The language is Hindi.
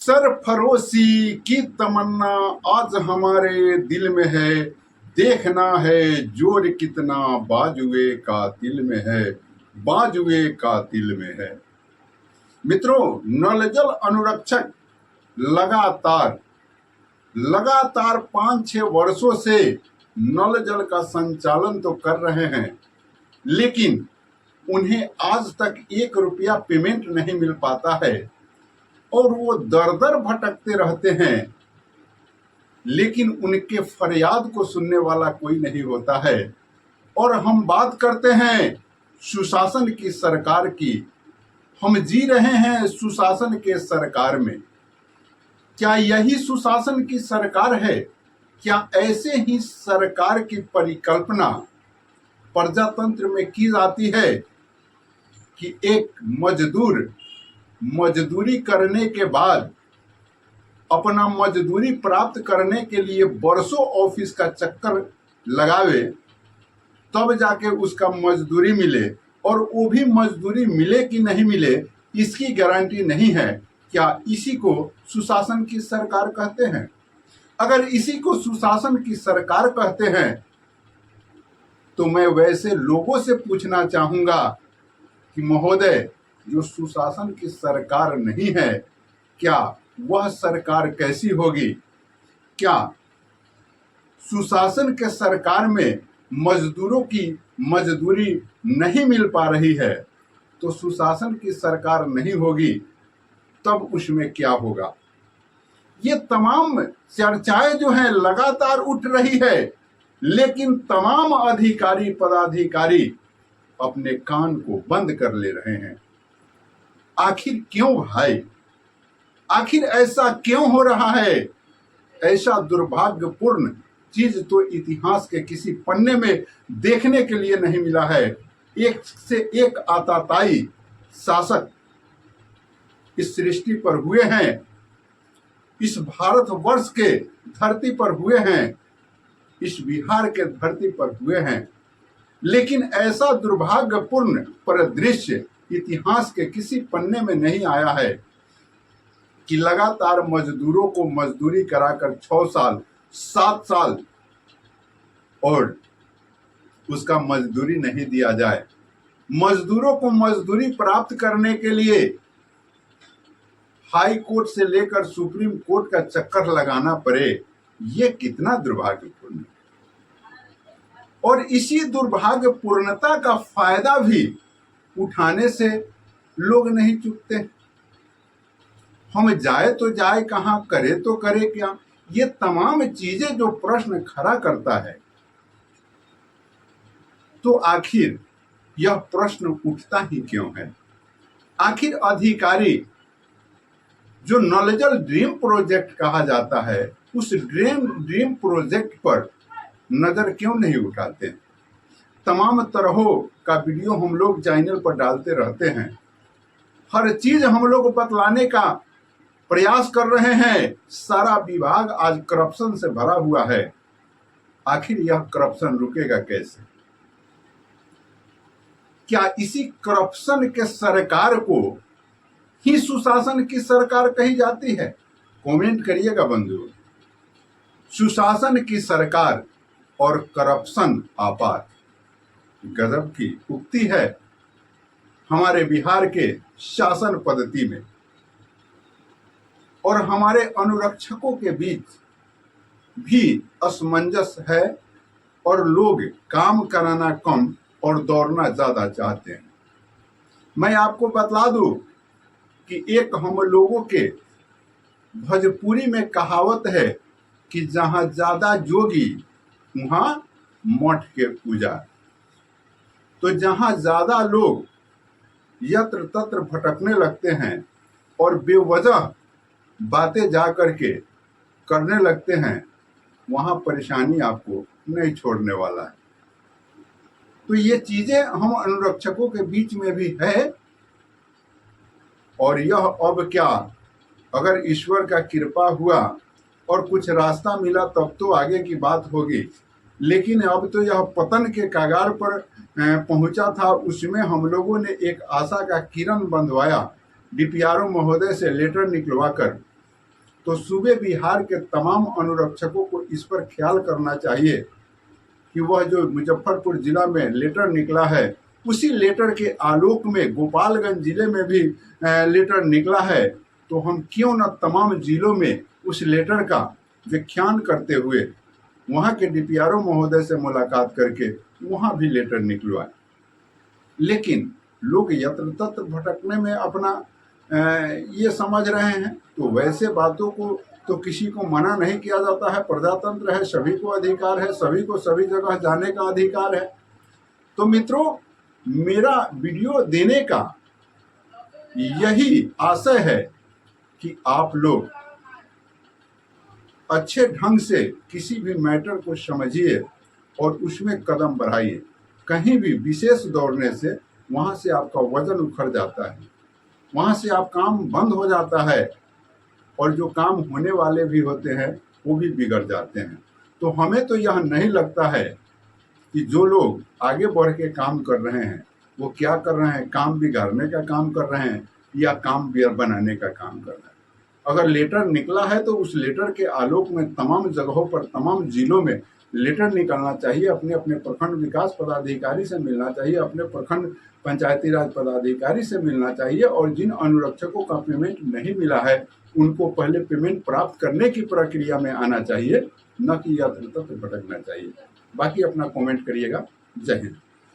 सरफरोशी की तमन्ना आज हमारे दिल में है। देखना है जोर कितना बाजुए का दिल में है, बाजुए का दिल में है। मित्रों, नल जल अनुरक्षक लगातार लगातार 5-6 वर्षों से नल जल का संचालन तो कर रहे हैं, लेकिन उन्हें आज तक 1 रुपया पेमेंट नहीं मिल पाता है और वो दर दर भटकते रहते हैं, लेकिन उनके फरियाद को सुनने वाला कोई नहीं होता है। और हम बात करते हैं सुशासन की सरकार की। हम जी रहे हैं सुशासन के सरकार में। क्या यही सुशासन की सरकार है? क्या ऐसे ही सरकार की परिकल्पना प्रजातंत्र में की जाती है कि एक मजदूर मजदूरी करने के बाद अपना मजदूरी प्राप्त करने के लिए बरसों ऑफिस का चक्कर लगावे, तब जाके उसका मजदूरी मिले, और वो भी मजदूरी मिले कि नहीं मिले इसकी गारंटी नहीं है? क्या इसी को सुशासन की सरकार कहते हैं? अगर इसी को सुशासन की सरकार कहते हैं तो मैं वैसे लोगों से पूछना चाहूंगा कि महोदय, जो सुशासन की सरकार नहीं है, क्या वह सरकार कैसी होगी? क्या सुशासन के सरकार में मजदूरों की मजदूरी नहीं मिल पा रही है तो सुशासन की सरकार नहीं होगी, तब उसमें क्या होगा? ये तमाम चर्चाएं जो हैं लगातार उठ रही है, लेकिन तमाम अधिकारी पदाधिकारी अपने कान को बंद कर ले रहे हैं। आखिर क्यों भाई? आखिर ऐसा क्यों हो रहा है? ऐसा दुर्भाग्यपूर्ण चीज तो इतिहास के किसी पन्ने में देखने के लिए नहीं मिला है। एक से एक आताताई शासक इस सृष्टि पर हुए हैं, इस भारतवर्ष के धरती पर हुए हैं, इस बिहार के धरती पर हुए हैं, लेकिन ऐसा दुर्भाग्यपूर्ण परिदृश्य इतिहास के किसी पन्ने में नहीं आया है कि लगातार मजदूरों को मजदूरी कराकर 6 साल 7 साल और उसका मजदूरी नहीं दिया जाए। मजदूरों को मजदूरी प्राप्त करने के लिए हाई कोर्ट से लेकर सुप्रीम कोर्ट का चक्कर लगाना पड़े, ये कितना दुर्भाग्यपूर्ण है। और इसी दुर्भाग्यपूर्णता का फायदा भी उठाने से लोग नहीं चूकते। हम जाए तो जाए कहां, करे तो करे क्या? ये तमाम चीजें जो प्रश्न खड़ा करता है, तो आखिर यह प्रश्न उठता ही क्यों है? आखिर अधिकारी जो नल जल ड्रीम प्रोजेक्ट कहा जाता है, उस ड्रीम प्रोजेक्ट पर नजर क्यों नहीं उठाते? तमाम तरहों का वीडियो हम लोग चैनल पर डालते रहते हैं, हर चीज हम लोग बतलाने का प्रयास कर रहे हैं। सारा विभाग आज करप्शन से भरा हुआ है। आखिर यह करप्शन रुकेगा कैसे? क्या इसी करप्शन के सरकार को ही सुशासन की सरकार कही जाती है? कमेंट करिएगा बंधु। सुशासन की सरकार और करप्शन आपात, गजब की उक्ति है हमारे बिहार के शासन पद्धति में। और हमारे अनुरक्षकों के बीच भी असमंजस है, और लोग काम कराना कम और दौड़ना ज्यादा चाहते हैं। मैं आपको बतला दूं कि एक हम लोगों के भोजपुरी में कहावत है कि जहां ज्यादा जोगी वहां मठ के पूजा। तो जहां ज्यादा लोग यत्र तत्र भटकने लगते हैं और बेवजह बातें जा करके करने लगते हैं, वहां परेशानी आपको नहीं छोड़ने वाला है। तो ये चीजें हम अनुरक्षकों के बीच में भी है, और यह अब क्या, अगर ईश्वर का कृपा हुआ और कुछ रास्ता मिला तब तो आगे की बात होगी, लेकिन अब तो यह पतन के कगार पर पहुंचा था। उसमें हम लोगों ने एक आशा का किरण बंधवाया, डीपीआरओ महोदय से लेटर निकलवाकर, तो सूबे बिहार के तमाम अनुरक्षकों को इस पर ख्याल करना चाहिए कि वह जो मुजफ्फरपुर जिला में लेटर निकला है, उसी लेटर के आलोक में गोपालगंज जिले में भी लेटर निकला है, तो हम क्यों न तमाम जिलों में उस लेटर का व्याख्यान करते हुए वहाँ के डीपीआरओ महोदय से मुलाकात करके वहाँ भी लेटर निकलवाए। लेकिन लोग यत्र तत्र भटकने में अपना ये समझ रहे हैं। तो वैसे बातों को तो किसी को मना नहीं किया जाता है, प्रजातंत्र है, सभी को अधिकार है, सभी को सभी जगह जाने का अधिकार है। तो मित्रों, मेरा वीडियो देने का यही आशय है कि आप लोग अच्छे ढंग से किसी भी मैटर को समझिए और उसमें कदम बढ़ाइए। कहीं भी विशेष दौड़ने से वहाँ से आपका वजन उखड़ जाता है, वहाँ से आप काम बंद हो जाता है और जो काम होने वाले भी होते हैं वो भी बिगड़ जाते हैं। तो हमें तो यह नहीं लगता है कि जो लोग आगे बढ़ के काम कर रहे हैं वो क्या कर रहे हैं, काम बिगाड़ने का काम कर रहे हैं या काम बनाने का काम कर रहे हैं। अगर लेटर निकला है तो उस लेटर के आलोक में तमाम जगहों पर, तमाम जिलों में लेटर निकलना चाहिए। अपने अपने प्रखंड विकास पदाधिकारी से मिलना चाहिए, अपने प्रखंड पंचायती राज पदाधिकारी से मिलना चाहिए और जिन अनुरक्षकों का पेमेंट नहीं मिला है उनको पहले पेमेंट प्राप्त करने की प्रक्रिया में आना चाहिए, न कि यत्र तत्र भटकना चाहिए। बाकी अपना कमेंट करिएगा। जय हिंद।